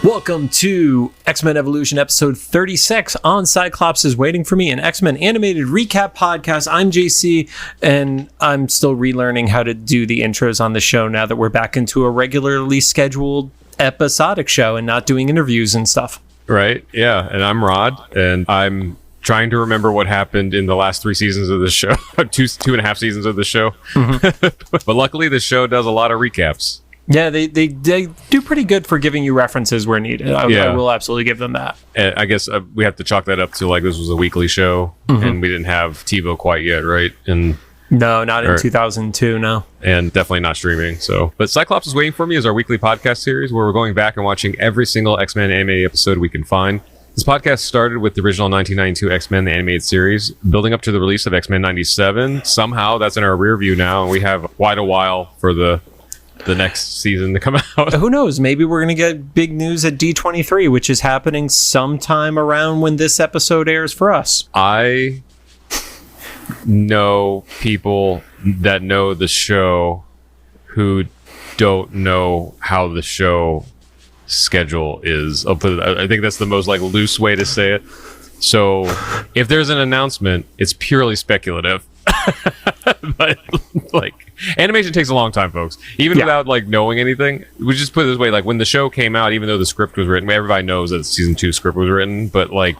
Welcome to X-Men Evolution episode 36 on Cyclops is Waiting for Me, an X-Men animated recap podcast. I'm JC, and I'm still relearning how to do the intros on the show now that we're back into a regularly scheduled episodic show and not doing interviews and stuff. Right, yeah, and I'm Rod, and I'm trying to remember what happened in the last 3 seasons of this show, two and a half seasons of the show. Mm-hmm. But luckily, this show does a lot of recaps. Yeah, they do pretty good for giving you references where needed. I will absolutely give them that. And I guess we have to chalk that up to like this was a weekly show, and we didn't have TiVo quite yet, right? And no, not in 2002, no. And definitely not streaming. So, but Cyclops is Waiting for Me is our weekly podcast series where we're going back and watching every single X-Men animated episode we can find. This podcast started with the original 1992 X-Men, the animated series, building up to the release of X-Men 97. Somehow that's in our rear view now, and we have quite a while for the next season to come out. Who knows? Maybe we're going to get big news at D23, which is happening sometime around when this episode airs for us. I know people that know the show who don't know how the show schedule is. I think that's the most like loose way to say it. So if there's an announcement, it's purely speculative. But like animation takes a long time, folks, even without like knowing anything. We just put it this way, like when the show came out, even though the script was written, everybody knows that the season 2 script was written, but like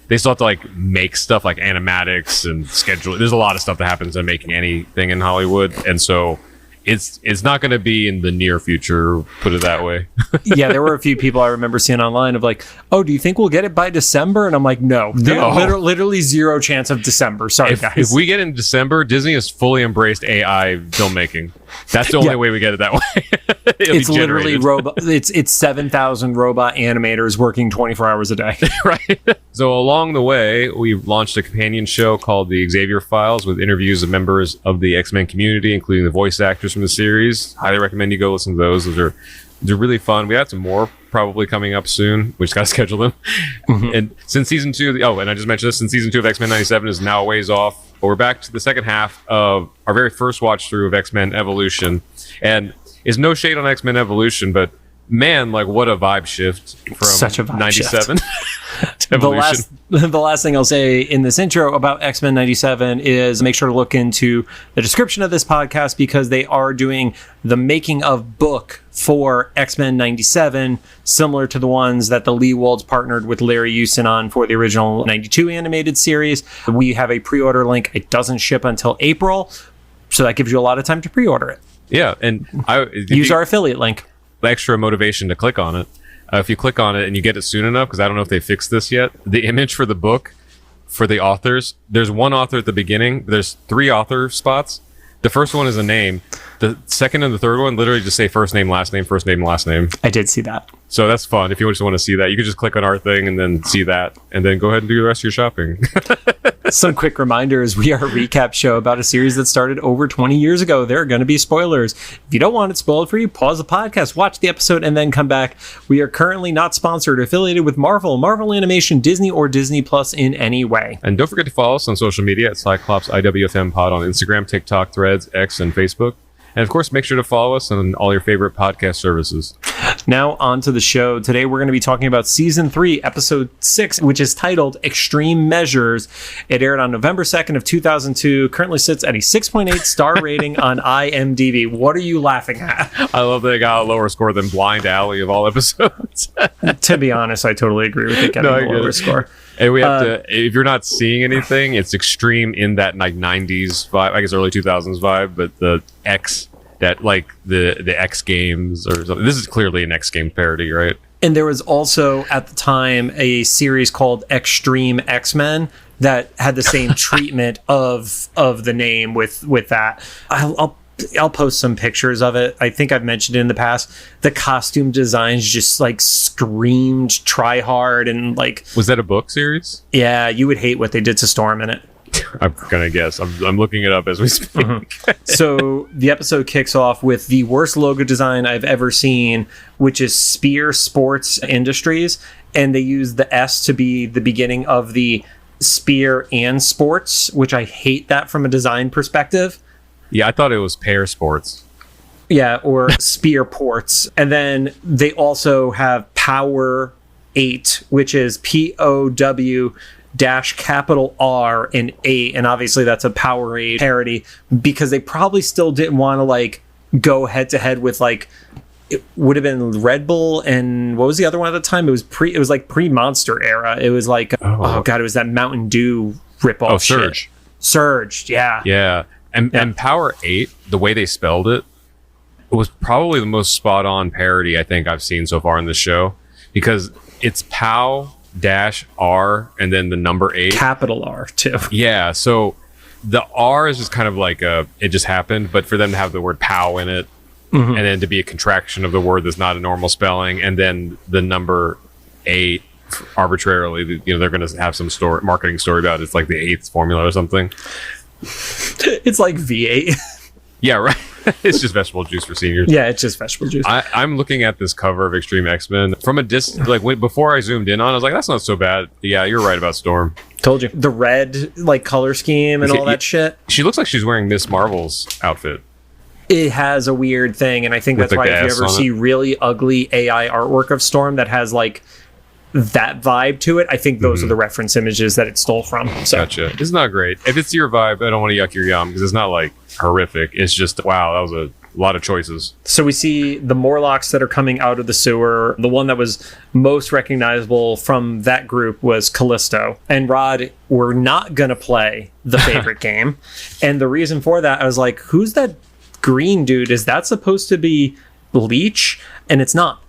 they still have to like make stuff like animatics and schedule. There's a lot of stuff that happens in making anything in Hollywood, and so it's not going to be in the near future, put it that way. Yeah, there were a few people I remember seeing online of like, oh, do you think we'll get it by December? And I'm like, no. Literally zero chance of December. Sorry, guys. If we get in December, Disney has fully embraced AI filmmaking. That's the only way we get it that way. It's literally it's 7,000 robot animators working 24 hours a day. Right. So along the way, we've launched a companion show called the Xavier Files with interviews of members of the X-Men community, including the voice actors from the series. Highly recommend you go listen to those. They're really fun. We have some more probably coming up soon. We just got to schedule them. Mm-hmm. And since season 2, and I just mentioned this, since season 2 of X-Men 97 is now a ways off, but we're back to the second half of our very first watch through of X-Men Evolution. And is no shade on X-Men Evolution, but man, like what a vibe shift from such a vibe 97 to Evolution. The last thing I'll say in this intro about X-Men 97 is make sure to look into the description of this podcast because they are doing the making of book for X-Men 97, similar to the ones that the Lee Wolds partnered with Larry Houston on for the original 92 animated series. We have a pre-order link. It doesn't ship until April, so that gives you a lot of time to pre-order it. Yeah, and use our affiliate link. Extra motivation to click on it. If you click on it and you get it soon enough, because I don't know if they fixed this yet, the image for the book for the authors, there's one author at the beginning. There's 3 author spots. The first one is a name. The second and the third one literally just say first name, last name, first name, last name. I did see that. So that's fun. If you just want to see that, you can just click on our thing and then see that, and then go ahead and do the rest of your shopping. Some quick reminders. We are a recap show about a series that started over 20 years ago. There are going to be spoilers. If you don't want it spoiled for you, pause the podcast, watch the episode, and then come back. We are currently not sponsored or affiliated with Marvel Animation, Disney, or Disney Plus in any way. And don't forget to follow us on social media at Cyclops IWFM Pod on Instagram, TikTok, Threads, X, and Facebook. And of course, make sure to follow us on all your favorite podcast services. Now on to the show. Today we're going to be talking about season 3, episode 6, which is titled X-Treme Measures. It aired on November 2nd of 2002. Currently sits at a 6.8 star rating on IMDb. What are you laughing at? I love that it got a lower score than Blind Alley of all episodes. To be honest, I totally agree with it getting a lower score. And we have to, if you're not seeing anything, it's extreme in that like 90s vibe, I guess early 2000s vibe, but the X, that like the X Games or something. This is clearly an X Game parody, right? And there was also at the time a series called X-Treme X-Men that had the same treatment of the name with that. I'll post some pictures of it. I think I've mentioned it in the past. The costume designs just like screamed try hard and like. Was that a book series? Yeah, you would hate what they did to Storm in it. I'm gonna guess. I'm looking it up as we speak. Mm-hmm. So the episode kicks off with the worst logo design I've ever seen, which is Spear Sports Industries, and they use the S to be the beginning of the Spear and Sports, which I hate that from a design perspective. Yeah, I thought it was Pair Sports. Yeah, or Spear Ports. And then they also have Power 8, which is POW dash capital R and 8, and obviously that's a Powerade parody, because they probably still didn't want to like go head to head with like, it would have been Red Bull and what was the other one at the time? It was pre-Monster era. It was like oh god, it was that Mountain Dew ripoff. Oh, Surge. Surge, yeah. Yeah. And Power 8, the way they spelled it, was probably the most spot on parody I think I've seen so far in the show, because it's POW dash R and then the number 8. Capital R too. Yeah. So the R is just kind of like it just happened, but for them to have the word POW in it, and then to be a contraction of the word that's not a normal spelling, and then the number 8 arbitrarily, they're going to have some marketing story about it. It's like the 8th formula or something. It's like V8. Yeah, right. It's just vegetable juice for seniors. Yeah, it's just vegetable juice. I'm looking at this cover of X-Treme X-Men from a distance. Like before I zoomed in on, I was like, that's not so bad. Yeah, you're right about Storm. Told you. The red like color scheme and all that shit. She looks like she's wearing Miss Marvel's outfit. It has a weird thing, and I think that's why if you ever see really ugly AI artwork of Storm that has like that vibe to it, I think those are the reference images that it stole from. So. Gotcha. It's not great. If it's your vibe, I don't want to yuck your yum, because it's not like horrific. It's just, wow, that was a lot of choices. So we see the Morlocks that are coming out of the sewer. The one that was most recognizable from that group was Callisto. And Rod, we're not going to play the favorite game. And the reason for that, I was like, who's that green dude? Is that supposed to be Leech? And it's not.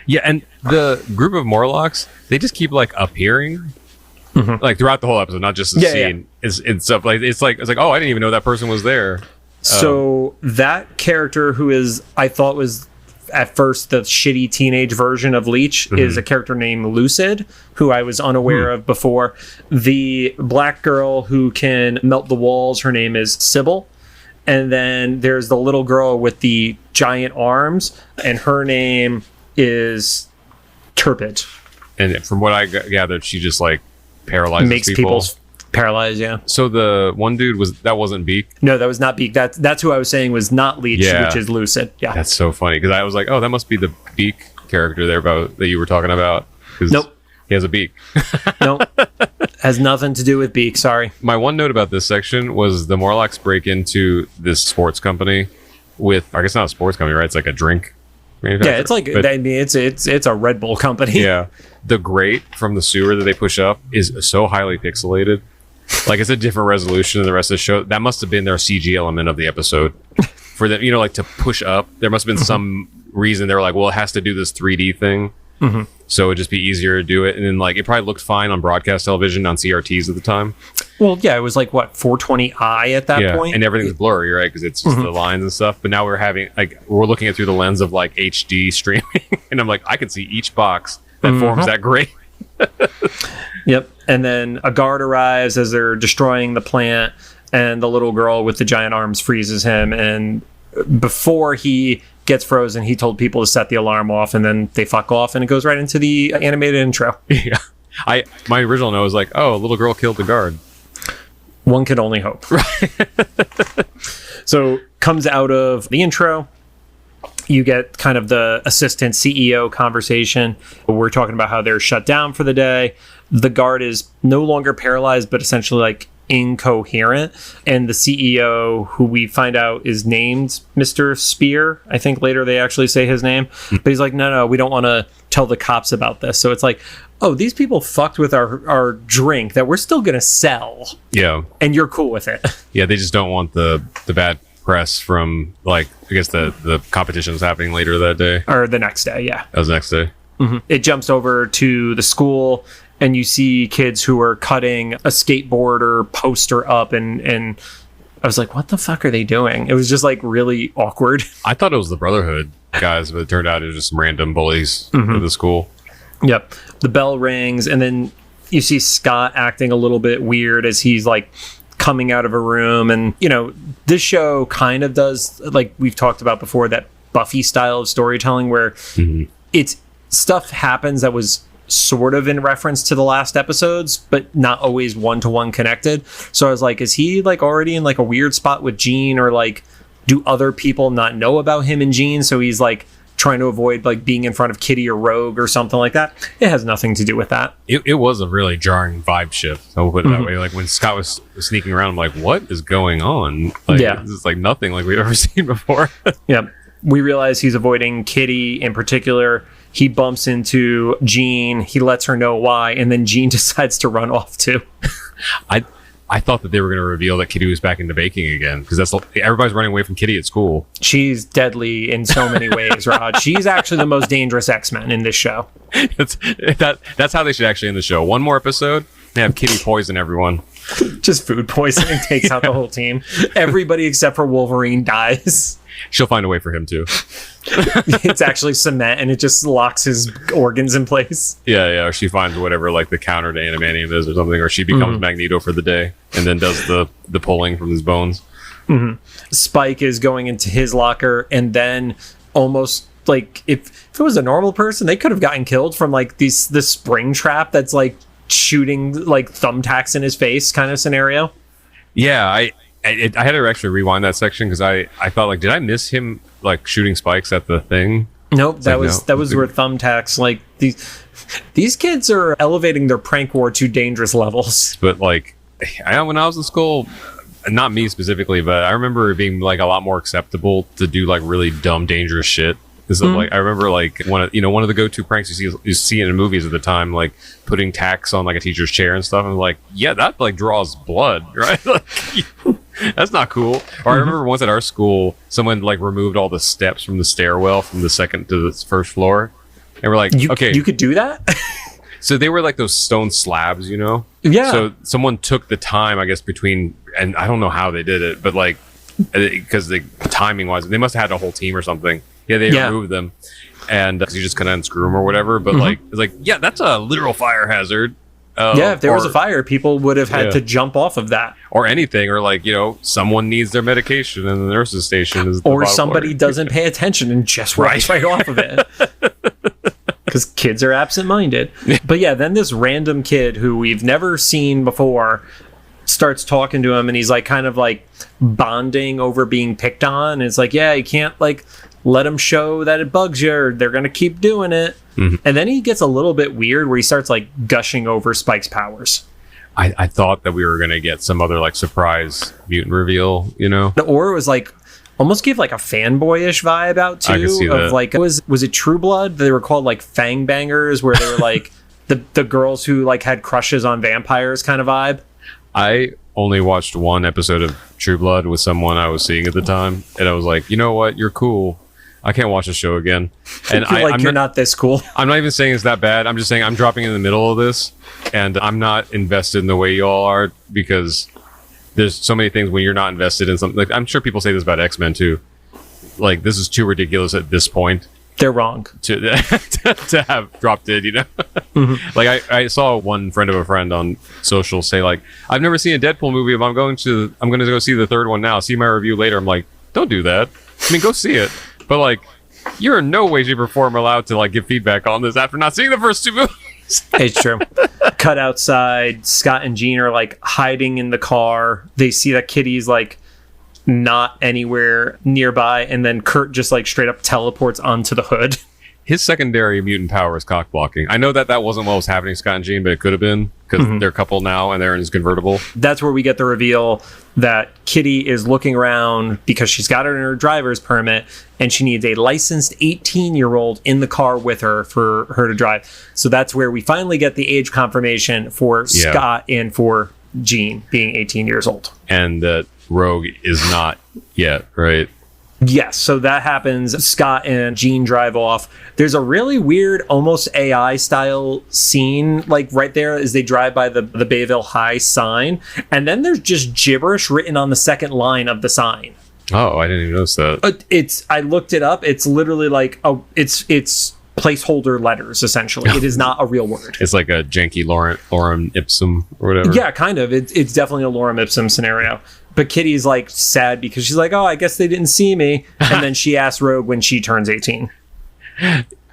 Yeah, and the group of Morlocks, they just keep like appearing, like throughout the whole episode, not just the scene. Yeah. It's stuff like it's like oh, I didn't even know that person was there. So that character, who is I thought was at first the shitty teenage version of Leech, is a character named Lucid, who I was unaware of before. The black girl who can melt the walls, her name is Sybil. And then there's the little girl with the giant arms, and her name is Turpid. And from what I gathered, she just like paralyzes makes people paralyzed. Yeah. So the one dude wasn't Beak. No, that was not Beak. That's who I was saying was not Leech, which is Lucid. Yeah. That's so funny, because I was like, oh, that must be the Beak character there that you were talking about. Nope. He has a beak. Nope. Has nothing to do with Beak. Sorry. My one note about this section was the Morlocks break into this sports company with, I guess not a sports company, right? It's like a drink. Yeah, it's like, I mean, it's a Red Bull company. Yeah. The grate from the sewer that they push up is so highly pixelated. Like, it's a different resolution than the rest of the show. That must have been their CG element of the episode. For them, like to push up, there must have been some reason they were like, well, it has to do this 3D thing. So it'd just be easier to do it. And then, like, it probably looked fine on broadcast television on CRTs at the time. Well, yeah, it was like, what, 420i at that point? And everything's blurry, right? Because it's just the lines and stuff. But now we're looking at through the lens of, like, HD streaming. And I'm like, I can see each box that forms that grate. Yep. And then a guard arrives as they're destroying the plant, and the little girl with the giant arms freezes him. And before he gets frozen, he told people to set the alarm off, and then they fuck off, and it goes right into the animated intro. Yeah. My original note was like, oh, a little girl killed the guard. One can only hope. Right. So comes out of the intro, you get kind of the assistant CEO conversation. We're talking about how they're shut down for the day. The guard is no longer paralyzed, but essentially like incoherent. And the CEO, who we find out is named Mr. Spear. I think later they actually say his name. But he's like, no, we don't want to tell the cops about this. So it's like, oh, these people fucked with our drink that we're still going to sell. Yeah. And you're cool with it. Yeah, they just don't want the bad press from, like, I guess the competition was happening later that day. Or the next day, yeah. That was the next day. It jumps over to the school, and you see kids who are cutting a skateboarder poster up, and I was like, what the fuck are they doing? It was just like really awkward. I thought it was the Brotherhood guys, but it turned out it was just some random bullies at the school. Yep. The bell rings, and then you see Scott acting a little bit weird as he's like coming out of a room. And, you know, this show kind of does, like we've talked about before, that Buffy style of storytelling where it's stuff happens that was sort of in reference to the last episodes, but not always one-to-one connected. So I was like, is he like already in like a weird spot with Jean, or like do other people not know about him and Jean? So he's like trying to avoid like being in front of Kitty or Rogue or something like that. It has nothing to do with that. It was a really jarring vibe shift. I'll put it that way. Like when Scott was sneaking around, I'm like, what is going on? Like, this is like nothing like we've ever seen before. Yeah. We realize he's avoiding Kitty in particular. He bumps into Jean. He lets her know why, and then Jean decides to run off too. I thought that they were going to reveal that Kitty was back into baking again, because everybody's running away from Kitty at school. She's deadly in so many ways, Rod. She's actually the most dangerous X-Men in this show. That's how they should actually end the show. One more episode, they have Kitty poison everyone. Just food poisoning takes out the whole team. Everybody except for Wolverine dies. She'll find a way for him too. It's actually cement, and it just locks his organs in place. Yeah. Or she finds whatever, like the counter to adamantium is or something, or she becomes Magneto for the day and then does the pulling from his bones. Spyke is going into his locker, and then almost like if it was a normal person, they could have gotten killed from like this spring trap that's like shooting like thumbtacks in his face kind of scenario. Yeah, I had to actually rewind that section because I thought, like, did I miss him like shooting spikes at the thing? Nope, that was where thumbtacks, like these kids are elevating their prank war to dangerous levels. But like, when I was in school, not me specifically, but I remember it being like a lot more acceptable to do like really dumb, dangerous shit. So, like, I remember like one of the go-to pranks you see in movies at the time, like putting tacks on like a teacher's chair and stuff. And like, yeah, that like draws blood, right? Like, that's not cool. Or I remember once at our school, someone like removed all the steps from the stairwell from the second to the first floor, and we're like, okay, you could do that. So they were like those stone slabs, you know? Yeah. So someone took the time, I guess, between, and I don't know how they did it, but like, because the timing wise, they must have had a whole team or something. Yeah, they removed them, and you just kind of unscrew them or whatever. But like, it's like, yeah, that's a literal fire hazard. If there was a fire, people would have had to jump off of that, or anything, or like, you know, someone needs their medication, and the nurse's station is, or somebody doesn't pay attention and just runs right off of it. Because kids are absent-minded. But yeah, then this random kid who we've never seen before starts talking to him, and he's like kind of like bonding over being picked on. And it's like, yeah, you can't like let them show that it bugs you, or they're gonna keep doing it. And then he gets a little bit weird where he starts like gushing over Spike's powers. I thought that we were gonna get some other like surprise mutant reveal, you know, or it was like almost gave like a fanboyish vibe out too. I can see of that. Like, was it True Blood? They were called like Fang Bangers, where they were like the girls who like had crushes on vampires kind of vibe. I only watched one episode of True Blood with someone I was seeing at the time, and I was like, you know what, you're cool, I can't watch the show again. And I'm not this cool. I'm not even saying it's that bad. I'm just saying I'm dropping in the middle of this, and I'm not invested in the way y'all are, because there's so many things when you're not invested in something. Like, I'm sure people say this about X-Men too. Like, this is too ridiculous at this point. They're wrong to have dropped in, you know. Like I saw one friend of a friend on social say like, I've never seen a Deadpool movie, but I'm going to go see the third one now. See my review later. I'm like, don't do that. I mean, go see it, but like, you're in no way, shape, or form allowed to like give feedback on this after not seeing the first two movies. It's true. Cut outside, Scott and Jean are like hiding in the car. They see that Kitty's like not anywhere nearby, and then Kurt just like straight up teleports onto the hood. His secondary mutant power is cock blocking. I know that wasn't what was happening to Scott and Jean, but it could have been, because they're a couple now and they're in his convertible. That's where we get the reveal that Kitty is looking around because she's got her driver's permit, and she needs a licensed 18-year-old in the car with her for her to drive. So that's where we finally get the age confirmation for Scott and for Jean being 18 years old. And that Rogue is not yet, right? Yes, so that happens. Scott and Jean drive off. There's a really weird, almost AI style scene, like right there as they drive by the Bayville High sign, and then there's just gibberish written on the second line of the sign. Oh, I didn't even notice that. I looked it up. It's literally like it's placeholder letters, essentially. It is not a real word. It's like a janky lorem ipsum or whatever. Yeah, kind of. It's definitely a lorem ipsum scenario. But Kitty's like sad because she's like, oh, I guess they didn't see me. And then she asks Rogue when she turns 18.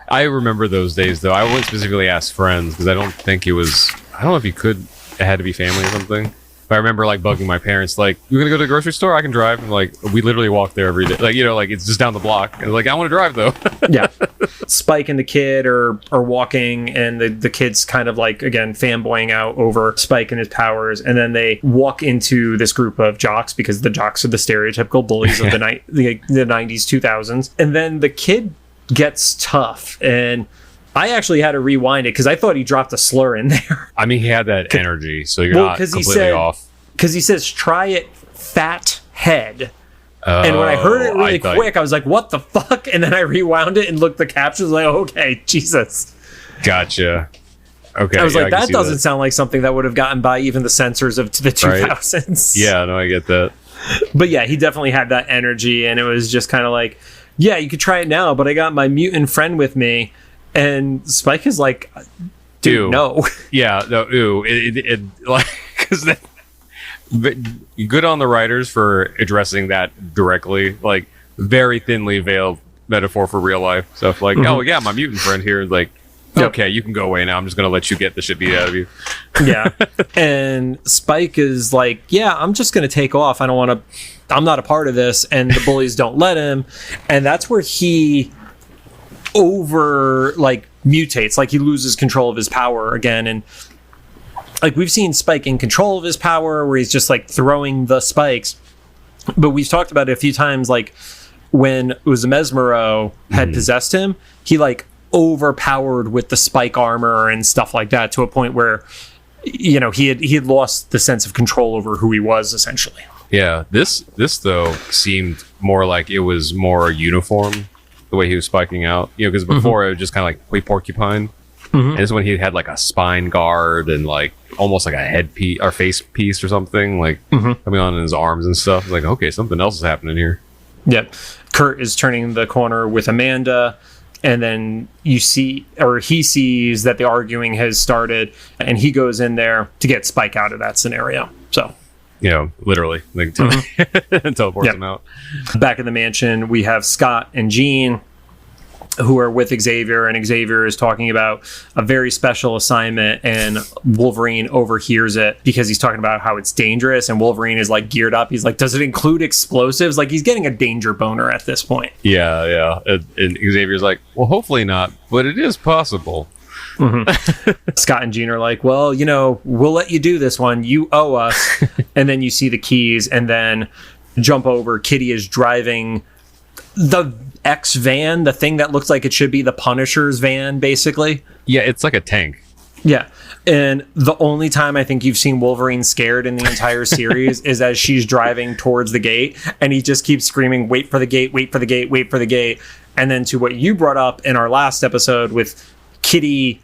I remember those days, though. I wouldn't specifically ask friends because I don't think it was... I don't know if you could... It had to be family or something. But I remember like bugging my parents, like, "You gonna go to the grocery store? I can drive." And like, we literally walk there every day. Like, like it's just down the block. And like, I want to drive though. Yeah. Spike and the kid are walking, and the kid's kind of like, again, fanboying out over Spike and his powers. And then they walk into this group of jocks, because the jocks are the stereotypical bullies of the 90s, 2000s. And then the kid gets tough, and I actually had to rewind it because I thought he dropped a slur in there. I mean, he had that energy, so you're not completely off. Because he says, "Try it, fat head." And when I heard it really quick, I was like, "What the fuck?" And then I rewound it and looked at the captions, like, oh, okay, Jesus. Gotcha. Okay. I was like, that doesn't sound like something that would have gotten by even the censors of the 2000s. Right? Yeah, no, I get that. But yeah, he definitely had that energy, and it was just kind of like, yeah, you could try it now, but I got my mutant friend with me. And Spike is like, dude, no. Yeah, no, ew. It like, because good on the writers for addressing that directly. Like, very thinly veiled metaphor for real life stuff. Like, oh yeah, my mutant friend here is like, okay, you can go away now. I'm just gonna let you get the shit beat out of you. Yeah. And Spike is like, yeah, I'm just gonna take off. I'm not a part of this. And the bullies don't let him. And that's where he mutates, like he loses control of his power again. And like, we've seen Spike in control of his power where he's just like throwing the spikes, but we've talked about it a few times, like when Mesmero had possessed him, he like overpowered with the spike armor and stuff like that, to a point where he had lost the sense of control over who he was, essentially. Yeah, this though seemed more like it was more uniform, the way he was spiking out, because before it was just kind of like porcupine. And this is when he had like a spine guard and like almost like a headpiece or face piece or something, like coming on in his arms and stuff. It's like, okay, something else is happening here. Yep. Kurt is turning the corner with Amanda, and then he sees that the arguing has started, and he goes in there to get Spike out of that scenario. So, literally, like teleports him out. Back in the mansion, we have Scott and Jean, who are with Xavier, and Xavier is talking about a very special assignment, and Wolverine overhears it because he's talking about how it's dangerous, and Wolverine is like geared up. He's like, does it include explosives? Like, he's getting a danger boner at this point. Yeah. And Xavier's like, well, hopefully not, but it is possible. Scott and Jean are like, well, we'll let you do this one. You owe us. And then you see the keys, and then jump over. Kitty is driving the X van, the thing that looks like it should be the Punisher's van, basically. Yeah, it's like a tank. Yeah. And the only time I think you've seen Wolverine scared in the entire series is as she's driving towards the gate, and he just keeps screaming, wait for the gate, wait for the gate, wait for the gate. And then to what you brought up in our last episode with Kitty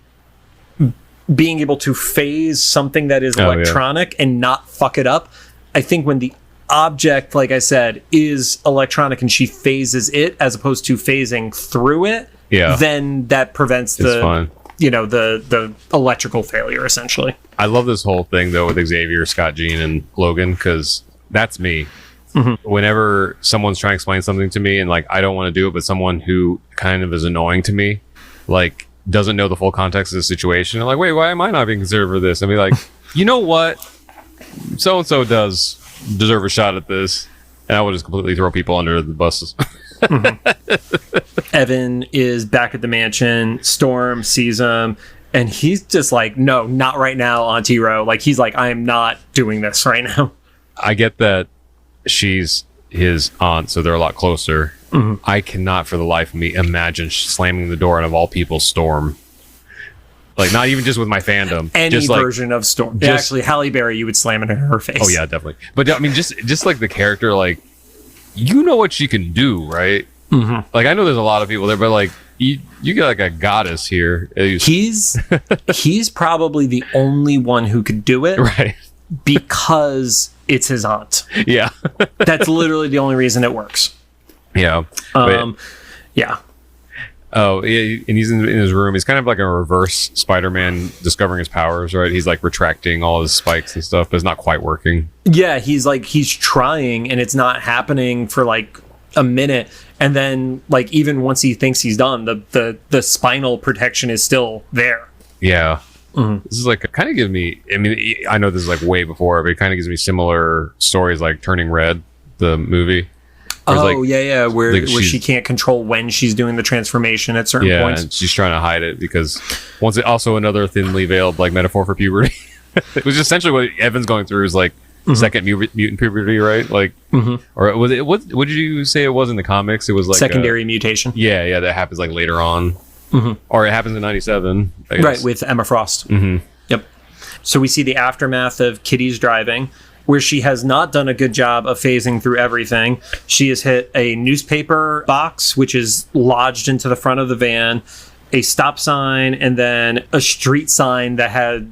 being able to phase something that is electronic and not fuck it up. I think when the object, like I said, is electronic and she phases it as opposed to phasing through it, then that prevents the electrical failure, essentially. I love this whole thing though with Xavier, Scott, Jean, and Logan, because that's me. Whenever someone's trying to explain something to me and like I don't want to do it, but someone who kind of is annoying to me, like doesn't know the full context of the situation, I'm like, wait, why am I not being considered for this? I'd be like, you know what, so and so does deserve a shot at this, and I would just completely throw people under the buses. Evan is back at the mansion. Storm sees him, and he's just like, no, not right now, Auntie Ro. Like, he's like, I am not doing this right now. I get that she's his aunt, so they're a lot closer. I cannot for the life of me imagine slamming the door, and of all people, Storm. Like, not even just with my fandom. Any just version of Storm. Actually, Halle Berry, you would slam it in her face. Oh, yeah, definitely. But, I mean, just like the character, like, you know what she can do, right? Like, I know there's a lot of people there, but, like, you get, like, a goddess here. He's probably the only one who could do it. Right. Because it's his aunt. Yeah. That's literally the only reason it works. Yeah. Yeah. Oh, and he's in his room. He's kind of like a reverse Spider-Man discovering his powers, right? He's like retracting all his spikes and stuff, but it's not quite working. Yeah, he's trying, and it's not happening for like a minute. And then, like, even once he thinks he's done, the spinal protection is still there. Yeah. This is like kind of gives me. I mean, I know this is like way before, but it kind of gives me similar stories like Turning Red, the movie. Where she can't control when she's doing the transformation at certain points. And she's trying to hide it because also another thinly veiled like metaphor for puberty. It was essentially what Evan's going through is like second mutant puberty, right? Like, or was it? What did you say it was in the comics? It was like secondary mutation. Yeah, that happens like later on, or it happens in '97, right? With Emma Frost. Yep. So we see the aftermath of Kitty's driving, where she has not done a good job of phasing through everything. She has hit a newspaper box, which is lodged into the front of the van, a stop sign, and then a street sign that had,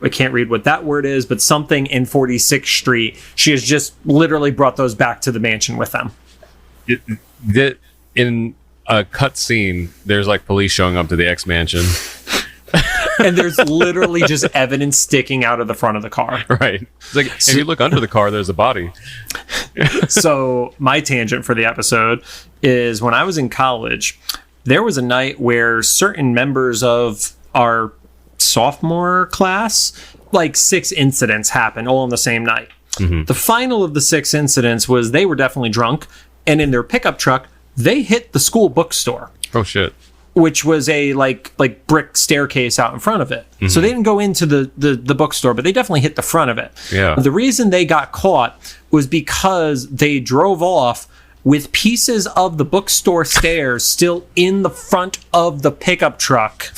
I can't read what that word is, but something in 46th Street. She has just literally brought those back to the mansion with them. In a cut scene, there's like police showing up to the X mansion. And there's literally just evidence sticking out of the front of the car. Right. It's like, if you look under the car, there's a body. So my tangent for the episode is when I was in college, there was a night where certain members of our sophomore class, like 6 incidents happened all on the same night. The final of the 6 incidents was they were definitely drunk, and in their pickup truck, they hit the school bookstore. Oh, shit. Which was a like brick staircase out in front of it. So they didn't go into the bookstore, but they definitely hit the front of it. Yeah. The reason they got caught was because they drove off with pieces of the bookstore stairs still in the front of the pickup truck.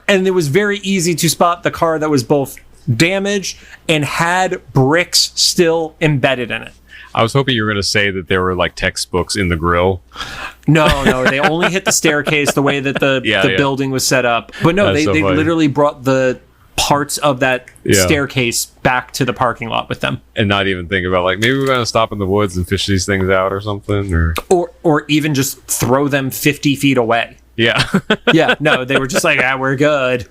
And it was very easy to spot the car that was both damaged and had bricks still embedded in it. I was hoping you were going to say that there were like textbooks in the grill. No, they only hit the staircase the way that the building was set up. But no, they literally brought the parts of that staircase back to the parking lot with them. And not even think about like, maybe we're going to stop in the woods and fish these things out or something. Or even just throw them 50 feet away. Yeah. Yeah, no, they were just like, we're good.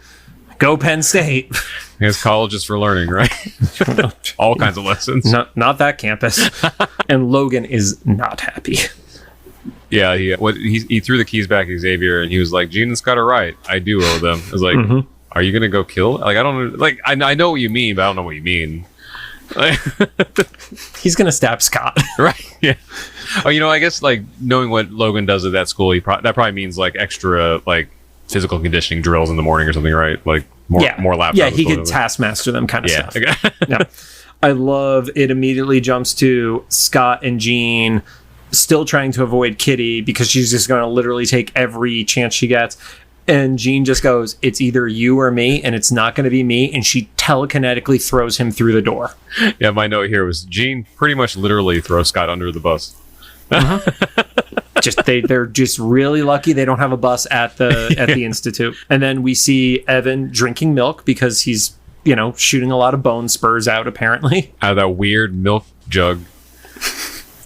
Go Penn State. I guess college is for learning, right? All kinds of lessons. Not that campus. And Logan is not happy. Yeah, he threw the keys back at Xavier, and he was like, "Gina's got it right. I do owe them." I was like, "Are you gonna go kill?" Like, I don't like. I know what you mean, but I don't know what you mean. Like, he's gonna stab Scott, right? Yeah. Oh, I guess like knowing what Logan does at that school, that probably means like extra like physical conditioning drills in the morning or something, right? Like more laps. Yeah, he could taskmaster them kind of stuff. Okay. Yeah. I love it. Immediately jumps to Scott and Jean still trying to avoid Kitty because she's just going to literally take every chance she gets. And Jean just goes, "It's either you or me, and it's not going to be me." And she telekinetically throws him through the door. Yeah, my note here was Jean pretty much literally throws Scott under the bus. They're just really lucky they don't have a bus at the institute. And then we see Evan drinking milk because he's shooting a lot of bone spurs out apparently out of that weird milk jug.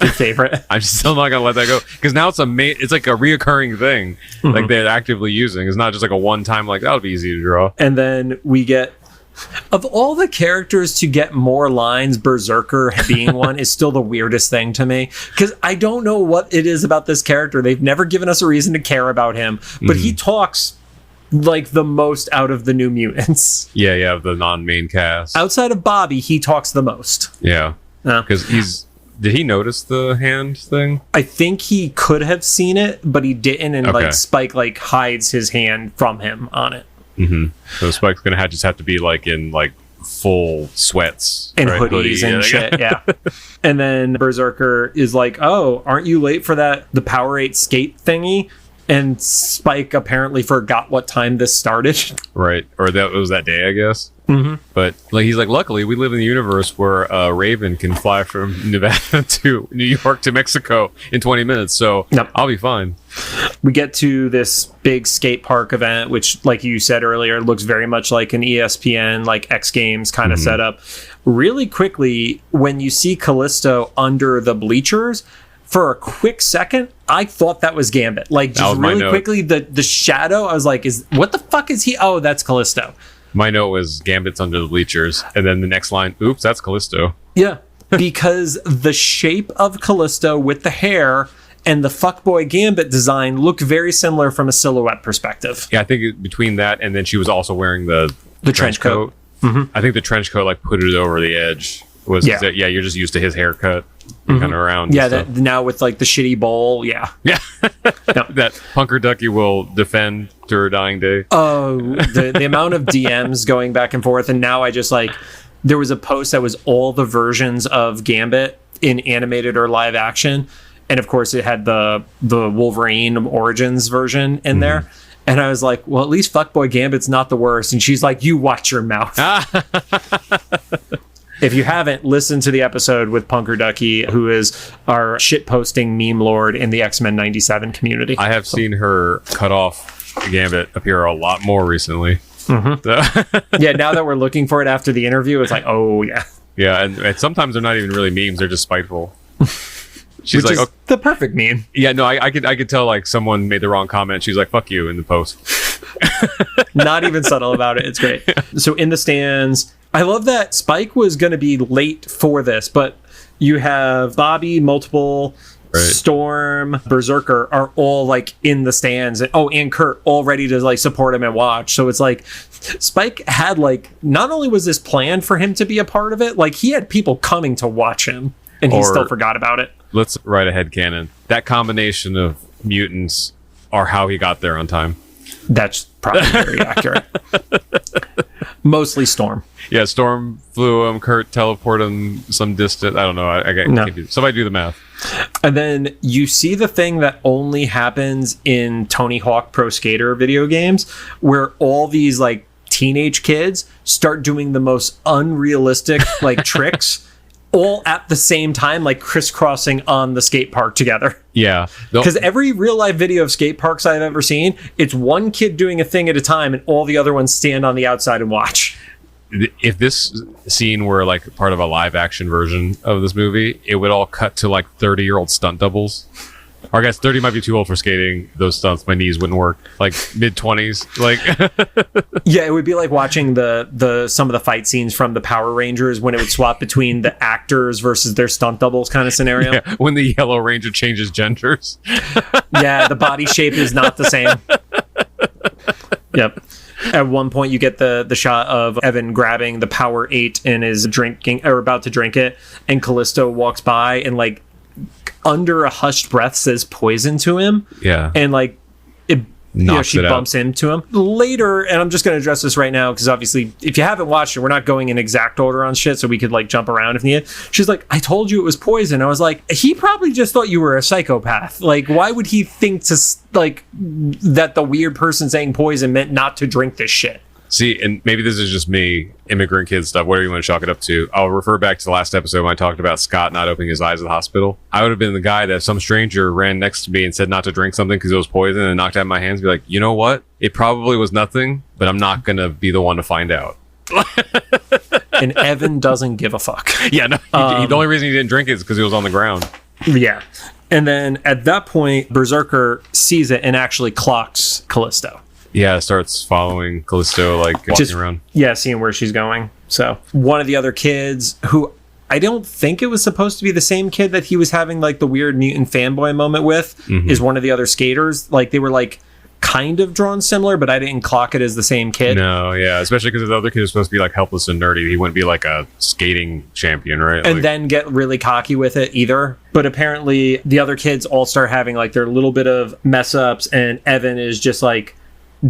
Your favorite. I'm still not gonna let that go because now it's like a reoccurring thing. Like they're actively using. It's not just like a one time like that'll be easy to draw. And then we get, of all the characters to get more lines, Berserker being one is still the weirdest thing to me because I don't know what it is about this character. They've never given us a reason to care about him, but he talks like the most out of the New Mutants. Yeah, the non-main cast. Outside of Bobby, he talks the most. Yeah, because did he notice the hand thing? I think he could have seen it, but he didn't, and like Spike like hides his hand from him on it. So Spike's gonna just have to be like in like full sweats and hoodies and shit. Yeah. And then Berserker is like, "Oh, aren't you late for the Power 8 skate thingy?" And Spike apparently forgot what time this started. Right. Or that was that day, I guess. But like he's like, luckily we live in the universe where a Raven can fly from Nevada to New York to Mexico in 20 minutes. So I'll be fine. We get to this big skate park event, which, like you said earlier, looks very much like an ESPN, like X Games kind of setup. Really quickly, when you see Callisto under the bleachers, for a quick second, I thought that was Gambit. Like, just really quickly, the shadow, I was like, what the fuck is he? Oh, that's Callisto. My note was Gambit's under the bleachers. And then the next line, oops, that's Callisto. Yeah, because the shape of Callisto with the hair and the fuckboy Gambit design look very similar from a silhouette perspective. Yeah, I think between that and then she was also wearing the trench coat. I think the trench coat like put it over the edge. You're just used to his haircut kind of around. Yeah, that now with like the shitty bowl. Yeah. That Punker Ducky will defend to her dying day. Oh, the amount of DMs going back and forth, and now I just like there was a post that was all the versions of Gambit in animated or live action, and of course it had the Wolverine Origins version in there. And I was like, well, at least Fuckboy Gambit's not the worst. And she's like, you watch your mouth. If you haven't, listened to the episode with Punker Ducky, who is our shitposting meme lord in the X-Men 97 community. I have seen her cut off Gambit appear a lot more recently. Yeah, now that we're looking for it after the interview, it's like, oh, yeah. Yeah, and sometimes they're not even really memes. They're just spiteful. She's Which like, is the perfect meme. Yeah, no, I could tell like someone made the wrong comment. She's like, fuck you in the post. Not even subtle about it. It's great. So in the stands, I love that Spyke was going to be late for this, but you have Bobby, Multiple, Storm, Berserker are all like in the stands. And Kurt all ready to like support him and watch. So it's like Spyke had like, not only was this planned for him to be a part of it, like he had people coming to watch him and he still forgot about it. Let's write a headcanon. That combination of mutants are how he got there on time. That's probably very accurate. Mostly Storm. Yeah, Storm flew him, Kurt teleported him some distance. I don't know. Somebody do the math. And then you see the thing that only happens in Tony Hawk Pro Skater video games, where all these like teenage kids start doing the most unrealistic like tricks all at the same time, like crisscrossing on the skate park together. Yeah. Because every real life video of skate parks I've ever seen, it's one kid doing a thing at a time and all the other ones stand on the outside and watch. If this scene were like part of a live action version of this movie, it would all cut to like 30-year-old stunt doubles. Or I guess 30 might be too old for skating those stunts. My knees wouldn't work. Like mid-20s. Like yeah, it would be like watching the some of the fight scenes from the Power Rangers when it would swap between the actors versus their stunt doubles kind of scenario. Yeah, when the Yellow Ranger changes genders. Yeah, the body shape is not the same. Yep. At one point, you get the shot of Evan grabbing the Power 8 and is drinking or about to drink it, and Callisto walks by and like under a hushed breath says poison to him. Yeah. And like she bumps into him later. And I'm just going to address this right now because obviously if you haven't watched it, we're not going in exact order on shit, so we could like jump around if needed. She's like, I told you it was poison. I was like, he probably just thought you were a psychopath. Like, why would he think to like that the weird person saying poison meant not to drink this shit? See, and maybe this is just me, immigrant kid stuff, whatever you want to chalk it up to. I'll refer back to the last episode when I talked about Scott not opening his eyes at the hospital. I would have been the guy that some stranger ran next to me and said not to drink something because it was poison and knocked out my hands. Be like, you know what? It probably was nothing, but I'm not going to be the one to find out. And Evan doesn't give a fuck. Yeah, no. The only reason he didn't drink it is because he was on the ground. Yeah. And then at that point, Berserker sees it and actually clocks Callisto. Yeah, starts following Callisto, like walking around. Yeah, seeing where she's going. So one of the other kids who I don't think it was supposed to be the same kid that he was having like the weird mutant fanboy moment with is one of the other skaters. Like they were like kind of drawn similar, but I didn't clock it as the same kid. No, yeah, especially because the other kid is supposed to be like helpless and nerdy. He wouldn't be like a skating champion, right? And then get really cocky with it either. But apparently the other kids all start having like their little bit of mess ups, and Evan is just like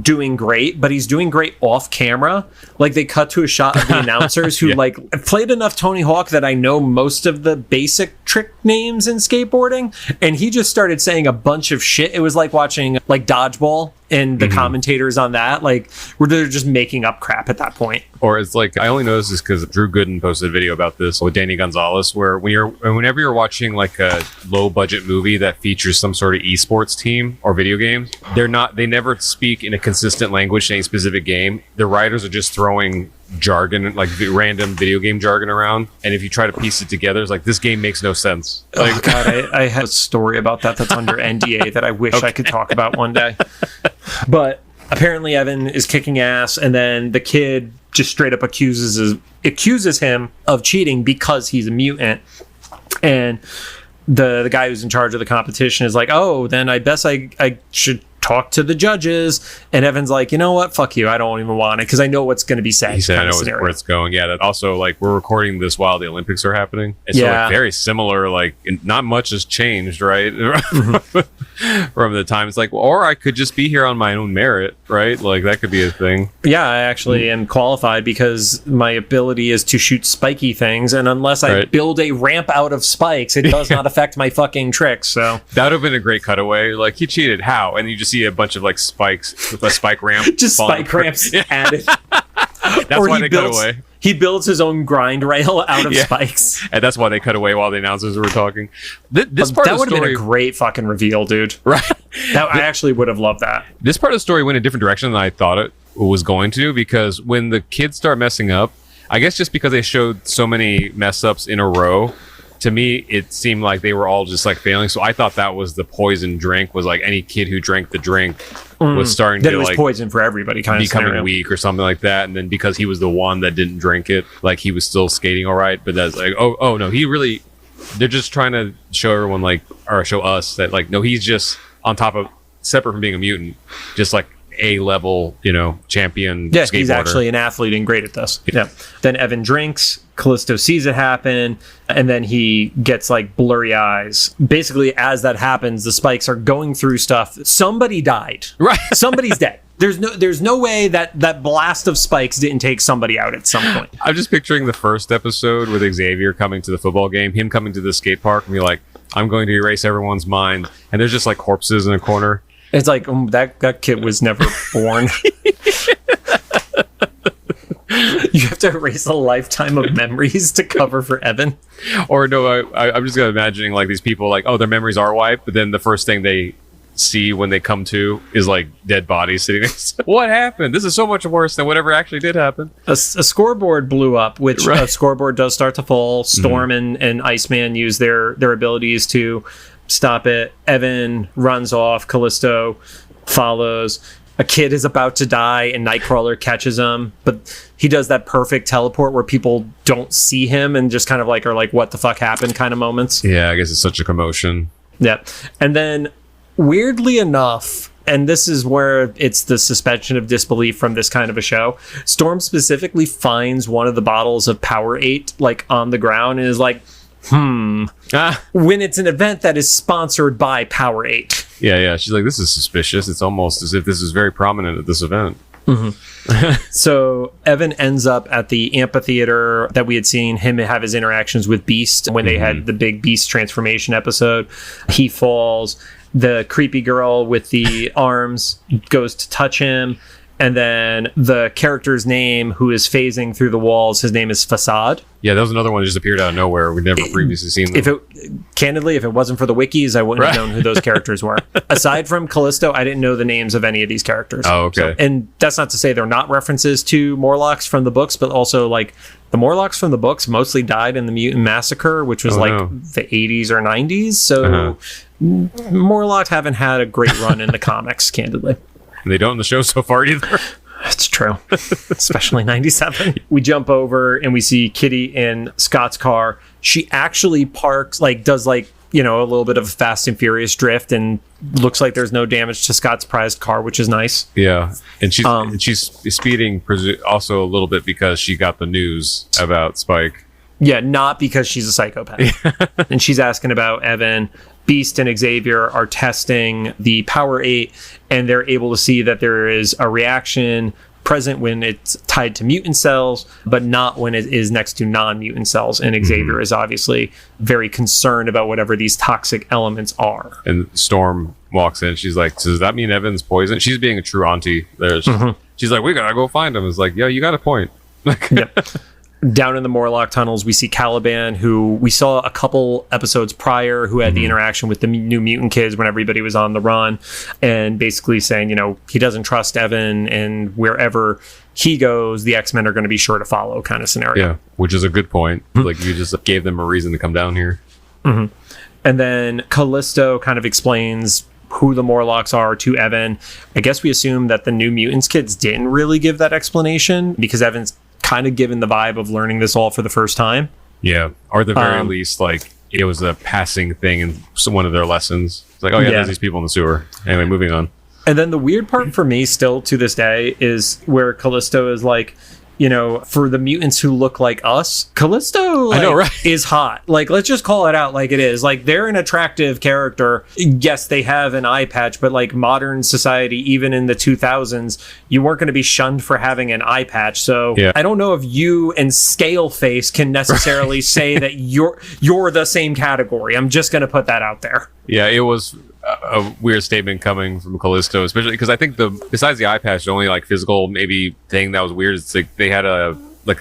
doing great, but he's doing great off camera. Like they cut to a shot of the announcers who like played enough Tony Hawk that I know most of the basic trick names in skateboarding, and he just started saying a bunch of shit. It was like watching like Dodgeball and the commentators on that like where they're just making up crap at that point. Or it's like, I only noticed this because Drew Gooden posted a video about this with Danny Gonzalez, where whenever you're watching like a low budget movie that features some sort of esports team or video games, they never speak in a consistent language to any specific game. The writers are just throwing jargon, like random video game jargon around, and if you try to piece it together, it's like, this game makes no sense. Like, oh god, I have a story about that's under NDA that I wish I could talk about one day. But apparently Evan is kicking ass, and then the kid just straight up accuses him of cheating because he's a mutant. And the guy who's in charge of the competition is like, oh, then I guess I should talk to the judges. And Evan's like, you know what? Fuck you. I don't even want it because I know what's going to be said. He said, I know where it's going. Yeah. That also, like, we're recording this while the Olympics are happening. It's like very similar. Like, not much has changed, right? From the time. It's like, well, or I could just be here on my own merit, right? Like, that could be a thing. Yeah, I actually am qualified because my ability is to shoot spiky things. And unless I build a ramp out of spikes, it does not affect my fucking tricks. So that would have been a great cutaway. Like, he cheated. How? And you just see a bunch of like spikes with a spike ramp. Just spike ramps added. That's why they cut away. He builds his own grind rail out of spikes. And that's why they cut away while the announcers were talking. This part that of the would have story, been a great fucking reveal, dude. Right. I actually would have loved that. This part of the story went a different direction than I thought it was going to, because when the kids start messing up, I guess just because they showed so many mess ups in a row, to me, it seemed like they were all just like failing. So I thought that was the poison drink, was like any kid who drank the drink was starting to, it was like, poison for everybody, kind of becoming weak or something like that. And then because he was the one that didn't drink it, like he was still skating all right. But that's like, oh no, they're just trying to show everyone, like, or show us that, like, no, he's just on top of, separate from being a mutant, just like A level, champion. Yes, skateboarder. He's actually an athlete and great at this. Yeah. Then Evan drinks. Callisto sees it happen, and then he gets like blurry eyes. Basically, as that happens, the spikes are going through stuff. Somebody died. Right. Somebody's dead. There's no way that blast of spikes didn't take somebody out at some point. I'm just picturing the first episode with Xavier coming to the football game, him coming to the skate park and be like, I'm going to erase everyone's mind. And there's just like corpses in a corner. It's like, that kid was never born. You have to erase a lifetime of memories to cover for Evan. Or no, I'm just imagining like these people, like, oh, their memories are wiped, but then the first thing they see when they come to is like dead bodies sitting next. What happened? This is so much worse than whatever actually did happen. A scoreboard blew up, which a scoreboard does start to fall. Storm and Iceman use their abilities to stop it. Evan runs off. Callisto follows. A kid is about to die and Nightcrawler catches him, but he does that perfect teleport where people don't see him and just kind of like are like, what the fuck happened kind of moments. Yeah, I guess it's such a commotion. Yeah. And then weirdly enough, and this is where it's the suspension of disbelief from this kind of a show, Storm specifically finds one of the bottles of Powerade like on the ground and is like, when it's an event that is sponsored by Powerade. Yeah. She's like, this is suspicious. It's almost as if this is very prominent at this event. So Evan ends up at the amphitheater that we had seen him have his interactions with Beast when they had the big Beast transformation episode. He falls. The creepy girl with the arms goes to touch him. And then the character's name, who is phasing through the walls, his name is Facade. Yeah, that was another one that just appeared out of nowhere. We'd never previously seen them. Candidly, if it wasn't for the wikis, I wouldn't have known who those characters were. Aside from Callisto, I didn't know the names of any of these characters. Oh, okay. So, and that's not to say they're not references to Morlocks from the books, but also like the Morlocks from the books mostly died in the Mutant Massacre, which was the 80s or 90s. So Morlocks haven't had a great run in the comics, candidly. And they don't in the show so far either. It's true. Especially 97. We jump over and we see Kitty in Scott's car. She actually parks, does a little bit of a Fast and Furious drift and looks like there's no damage to Scott's prized car, which is nice. Yeah. And she's speeding also a little bit because she got the news about Spyke. Yeah, not because she's a psychopath. And she's asking about Evan. Beast and Xavier are testing the Powerade, and they're able to see that there is a reaction present when it's tied to mutant cells, but not when it is next to non-mutant cells. And Xavier is obviously very concerned about whatever these toxic elements are. And Storm walks in. She's like, so does that mean Evan's poison? She's being a true auntie. She's like, we gotta go find him. It's like, yeah, you got a point. Yep. Down in the Morlock tunnels, we see Caliban, who we saw a couple episodes prior, who had the interaction with the New Mutant kids when everybody was on the run, and basically saying, he doesn't trust Evan, and wherever he goes, the X-Men are going to be sure to follow, kind of scenario. Yeah, which is a good point. Like, you just gave them a reason to come down here. And then Callisto kind of explains who the Morlocks are to Evan. I guess we assume that the New Mutants kids didn't really give that explanation because Evan's kind of given the vibe of learning this all for the first time. Yeah, or at the very least, like, it was a passing thing in one of their lessons. It's like, oh yeah, there's these people in the sewer. Anyway, moving on. And then the weird part for me still to this day is where Callisto is like, you know, for the mutants who look like us, Callisto like, I know, right? is hot. Like, let's just call it out like it is. Like, they're an attractive character. Yes, they have an eye patch, but like modern society, even in the 2000s, you weren't going to be shunned for having an eye patch. So I don't know if you and Scaleface can necessarily say that you're the same category. I'm just going to put that out there. Yeah, it was a weird statement coming from Callisto, especially because I think besides the eye patch, the only like physical maybe thing that was weird is like they had a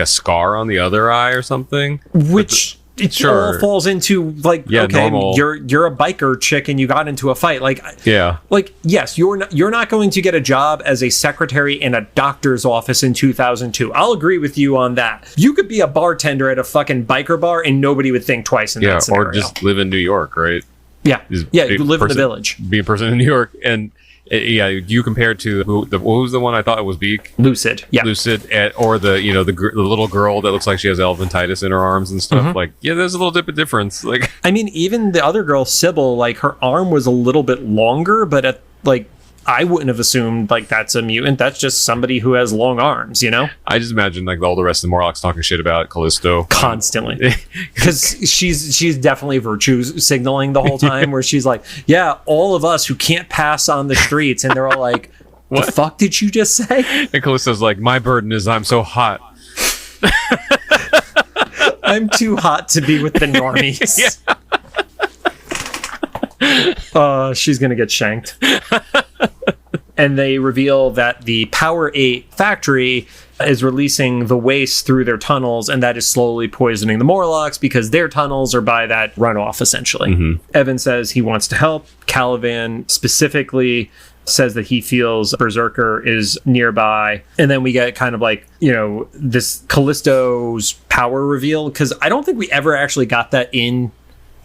scar on the other eye or something, which all falls into like, okay, normal. You're a biker chick and you got into a fight, like yes, you're not going to get a job as a secretary in a doctor's office in 2002. I'll agree with you on that. You could be a bartender at a fucking biker bar and nobody would think twice in that scenario. Or just live in New York, right? Yeah, you live in the village. Be a person in New York, and you compared to what was the one I thought it was Beak? Lucid, or the the little girl that looks like she has elephantitis in her arms and stuff. Like, there's a little bit of difference. Like, I mean, even the other girl, Sybil, like her arm was a little bit longer, but I wouldn't have assumed like that's a mutant. That's just somebody who has long arms, you know? I just imagine like all the rest of the Morlocks talking shit about Callisto constantly, because she's definitely virtue signaling the whole time, where she's like, yeah, all of us who can't pass on the streets, and they're all like, what the fuck did you just say? And Callisto's like, my burden is I'm so hot. I'm too hot to be with the normies. She's gonna get shanked. And they reveal that the Power 8 factory is releasing the waste through their tunnels, and that is slowly poisoning the Morlocks because their tunnels are by that runoff, essentially. Evan says he wants to help. Caliban specifically says that he feels Berserker is nearby. And then we get kind of like, this Callisto's power reveal, because I don't think we ever actually got that in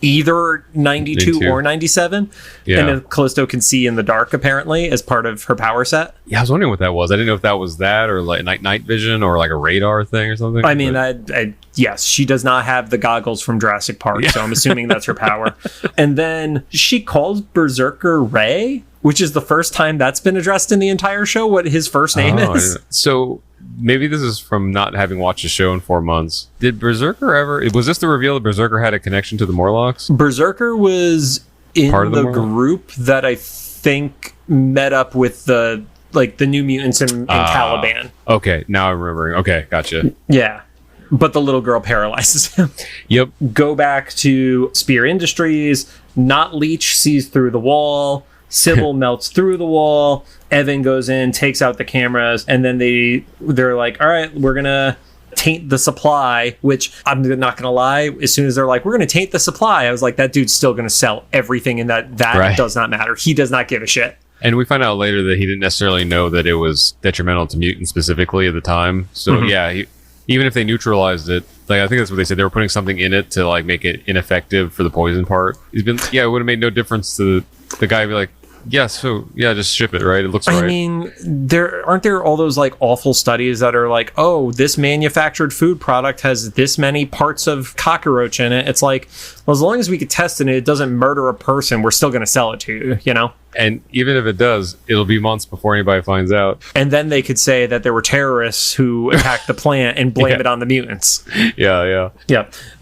either 92 or 97. And then Callisto can see in the dark, apparently, as part of her power set. Yeah, I was wondering what that was. I didn't know if that was that or like night vision or like a radar thing or something. I mean, yes, she does not have the goggles from Jurassic Park, so I'm assuming that's her power. And then she calls Berserker Ray, which is the first time that's been addressed in the entire show, what his first name is. So maybe this is from not having watched the show in 4 months. Did Berserker was this the reveal that Berserker had a connection to the Morlocks? Berserker was in the group that I think met up with the New Mutants in Caliban. Okay, now I'm remembering. Okay, gotcha. Yeah. But the little girl paralyzes him. Yep. Go back to Spear Industries. Not Leech sees through the wall. Sybil melts through the wall. Evan goes in, takes out the cameras, and then they're like, all right, we're gonna taint the supply, which I'm not gonna lie, as soon as they're like, we're gonna taint the supply, I was like, that dude's still gonna sell everything in that right. Does not matter. He does not give a shit. And we find out later that he didn't necessarily know that it was detrimental to mutants specifically at the time. So even if they neutralized it, like I think that's what they said, they were putting something in it to like make it ineffective for the poison part. It would have made no difference to the guy be like, just ship it, right? It looks right. I mean, aren't there all those like awful studies that are like, oh, this manufactured food product has this many parts of cockroach in it. It's like, well, as long as we could test it and it doesn't murder a person, we're still going to sell it to you, you know? And even if it does, it'll be months before anybody finds out. And then they could say that there were terrorists who attacked the plant and blame it on the mutants. Yeah.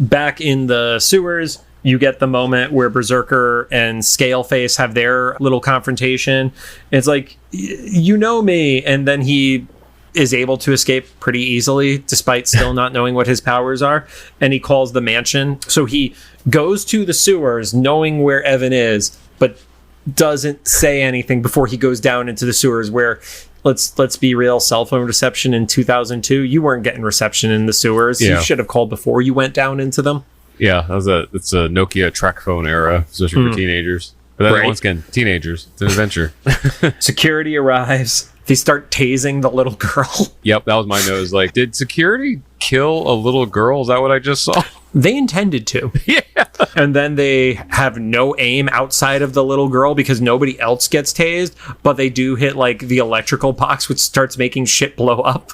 Back in the sewers, you get the moment where Berserker and Scaleface have their little confrontation. It's like, you know me. And then he is able to escape pretty easily, despite still not knowing what his powers are. And he calls the mansion. So he goes to the sewers knowing where Evan is, but doesn't say anything before he goes down into the sewers, where let's be real, cell phone reception in 2002, you weren't getting reception in the sewers. You should have called before you went down into them. Yeah, it's a Nokia track phone era, especially for teenagers. But then once again, teenagers, it's an adventure. Security arrives. They start tasing the little girl. Yep, that was my nose. Like, did security kill a little girl? Is that what I just saw? They intended to. Yeah. And then they have no aim outside of the little girl because nobody else gets tased, but they do hit like the electrical box, which starts making shit blow up.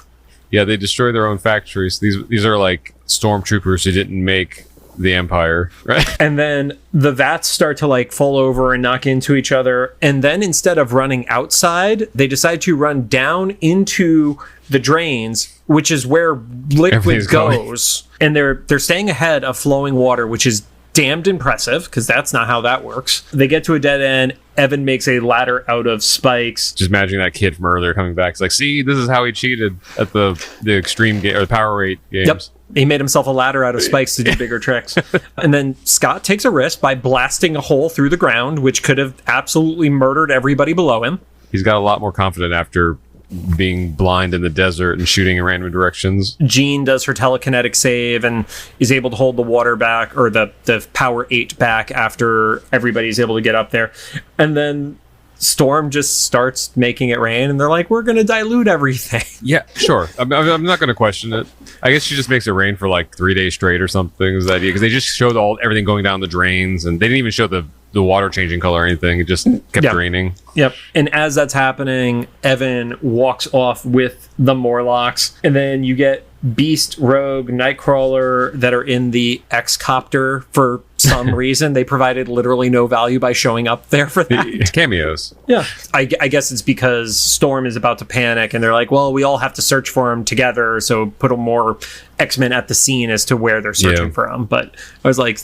Yeah, they destroy their own factories. These are like stormtroopers who didn't make the Empire, right? And then the vats start to like fall over and knock into each other. And then instead of running outside, they decide to run down into the drains, which is where liquid goes. And they're staying ahead of flowing water, which is damned impressive because that's not how that works. They get to a dead end. Evan makes a ladder out of spikes. Just imagining that kid from earlier coming back. It's like, see, this is how he cheated at the extreme game or the Power 8 games. Yep. He made himself a ladder out of spikes to do bigger tricks. And then Scott takes a risk by blasting a hole through the ground, which could have absolutely murdered everybody below him. He's got a lot more confidence after being blind in the desert and shooting in random directions. Jean does her telekinetic save and is able to hold the water back, or the Power 8 back, after everybody's able to get up there. And then Storm just starts making it rain, and they're like, we're going to dilute everything. Yeah, sure. I'm not going to question it. I guess she just makes it rain for like 3 days straight or something, is the idea, because they just showed everything going down the drains, and they didn't even show the water changing color or anything. It just kept raining. Yep. And as that's happening, Evan walks off with the Morlocks, and then you get Beast, Rogue, Nightcrawler that are in the X-Copter for some reason. They provided literally no value by showing up there for that. It's cameos. Yeah. I guess it's because Storm is about to panic, and they're like, well, we all have to search for him together, so put more X-Men at the scene as to where they're searching for him. But I was like,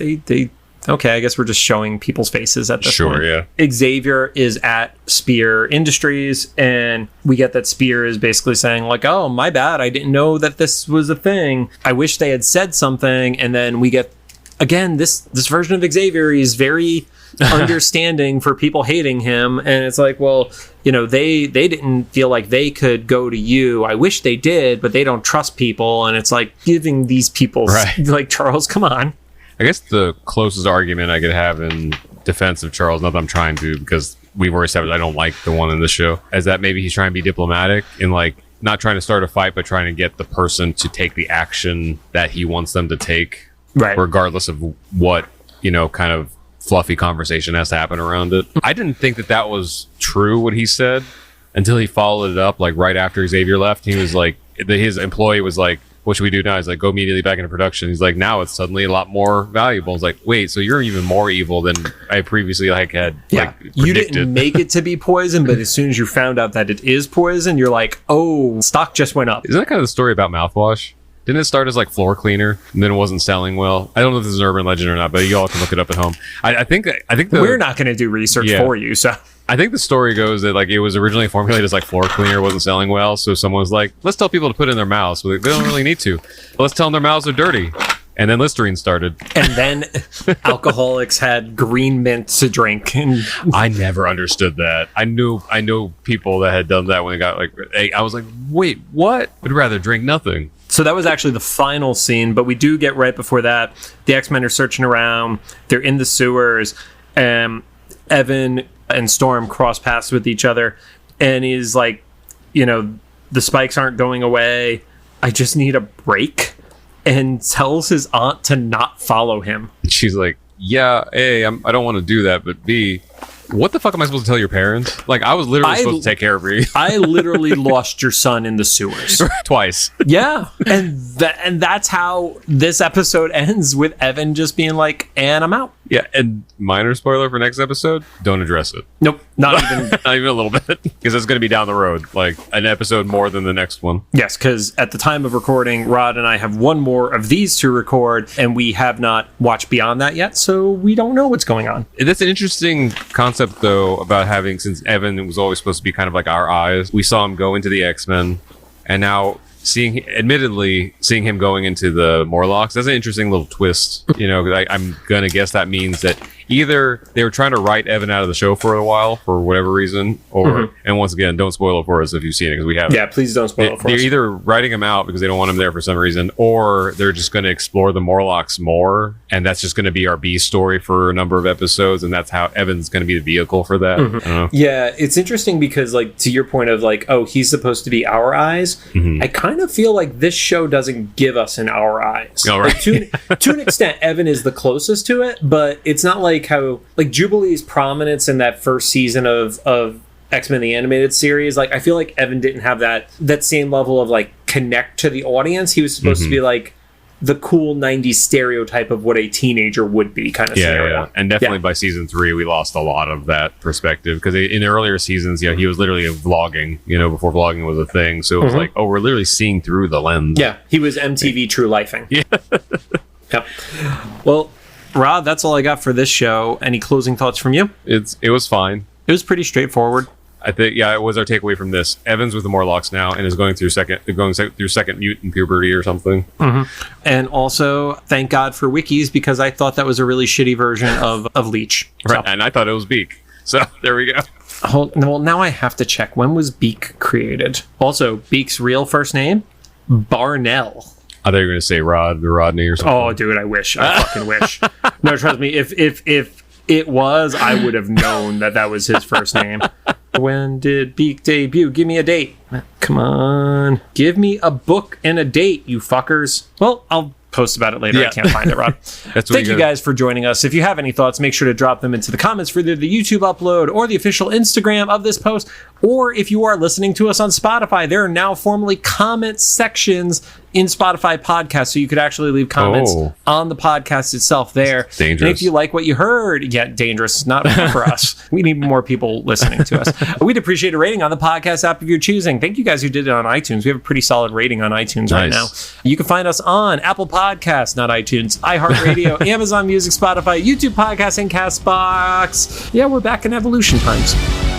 okay, I guess we're just showing people's faces at this point. Sure, yeah. Xavier is at Spear Industries, and we get that Spear is basically saying, like, oh, my bad, I didn't know that this was a thing. I wish they had said something. And then we get, again, this version of Xavier is very understanding for people hating him. And it's like, well, they didn't feel like they could go to you. I wish they did, but they don't trust people. And it's like giving these people, like, Charles, come on. I guess the closest argument I could have in defense of Charles, not that I'm trying to, because we've already established I don't like the one in the show, is that maybe he's trying to be diplomatic and like not trying to start a fight, but trying to get the person to take the action that he wants them to take, regardless of what, kind of fluffy conversation has to happen around it. I didn't think that was true, what he said, until he followed it up, like right after Xavier left. He was like, his employee was like, what should we do now? He's like, go immediately back into production. He's like, now it's suddenly a lot more valuable. It's like, wait, so you're even more evil than I previously had predicted. You didn't make it to be poison, but as soon as you found out that it is poison, you're like, oh, stock just went up. Isn't that kind of the story about mouthwash? Didn't it start as like floor cleaner and then it wasn't selling well? I don't know if this is an urban legend or not, but you all can look it up at home. I think we're not going to do research for you, so. I think the story goes that like it was originally formulated as like floor cleaner, wasn't selling well, so someone was like, let's tell people to put it in their mouths. They don't really need to. But let's tell them their mouths are dirty. And then Listerine started. And then alcoholics had green mint to drink. And I never understood that. I know people that had done that when they got like, I was like, wait, what? I'd rather drink nothing. So that was actually the final scene, but we do get right before that. The X-Men are searching around. They're in the sewers. Evan and Storm cross paths with each other, and he's like, the spikes aren't going away. I just need a break, and tells his aunt to not follow him. She's like, yeah, A, I don't want to do that, but B, what the fuck am I supposed to tell your parents? Like, I was literally supposed to take care of you. I literally lost your son in the sewers. Twice. Yeah. And that's how this episode ends, with Evan just being like, and I'm out. Yeah, and minor spoiler for next episode, don't address it. Nope, not even. Not even a little bit. Because it's going to be down the road, like an episode more than the next one. Yes, because at the time of recording, Rod and I have one more of these to record, and we have not watched beyond that yet, so we don't know what's going on. That's an interesting concept, though, about having, since Evan was always supposed to be kind of like our eyes, we saw him go into the X-Men, and now seeing him going into the Morlocks, that's an interesting little twist. I'm gonna guess that means that either they were trying to write Evan out of the show for a while for whatever reason, or and once again, don't spoil it for us if you've seen it, because we haven't. Yeah, please don't spoil it for us. They're either writing him out because they don't want him there for some reason, or they're just going to explore the Morlocks more, and that's just going to be our B story for a number of episodes, and that's how Evan's going to be the vehicle for that. I don't know. Yeah, it's interesting because, like, to your point of like, oh, he's supposed to be our eyes. I kind of feel like this show doesn't give us an our eyes. Oh, right. Like, to an extent, Evan is the closest to it, but it's not like how, like, Jubilee's prominence in that first season of X-Men the Animated Series, like, I feel like Evan didn't have that same level of like connect to the audience. He was supposed to be like the cool 90s stereotype of what a teenager would be kind of scenario. Yeah. And definitely by season 3, we lost a lot of that perspective, because in the earlier seasons, he was literally vlogging, before vlogging was a thing. So it was like, oh, we're literally seeing through the lens. Yeah, he was MTV True Lifing. Yeah. Yep. Well, Rod, that's all I got for this show. Any closing thoughts from you? It was fine. It was pretty straightforward. I think, it was our takeaway from this. Evan's with the Morlocks now and is going through second mutant puberty or something. And also, thank God for wikis, because I thought that was a really shitty version of Leech. Right, and I thought it was Beak. So there we go. Well, now I have to check. When was Beak created? Also, Beak's real first name? Barnell. I thought you were going to say Rodney or something. Oh, dude, I wish. I fucking wish. No, trust me. If it was, I would have known that was his first name. When did Beak debut? Give me a date. Come on. Give me a book and a date, you fuckers. Well, I'll post about it later. Yeah. I can't find it, Rob. Thank you guys for joining us. If you have any thoughts, make sure to drop them into the comments for either the YouTube upload or the official Instagram of this post. Or if you are listening to us on Spotify, there are now formally comment sections in Spotify podcasts, so you could actually leave comments on the podcast itself there. It's dangerous. And if you like what you heard, dangerous, not for us. We need more people listening to us. We'd appreciate a rating on the podcast app of your choosing. Thank you guys who did it on iTunes. We have a pretty solid rating on iTunes right now. You can find us on Apple Podcasts, not iTunes, iHeartRadio, Amazon Music, Spotify, YouTube Podcasts, and CastBox. Yeah, we're back in evolution times.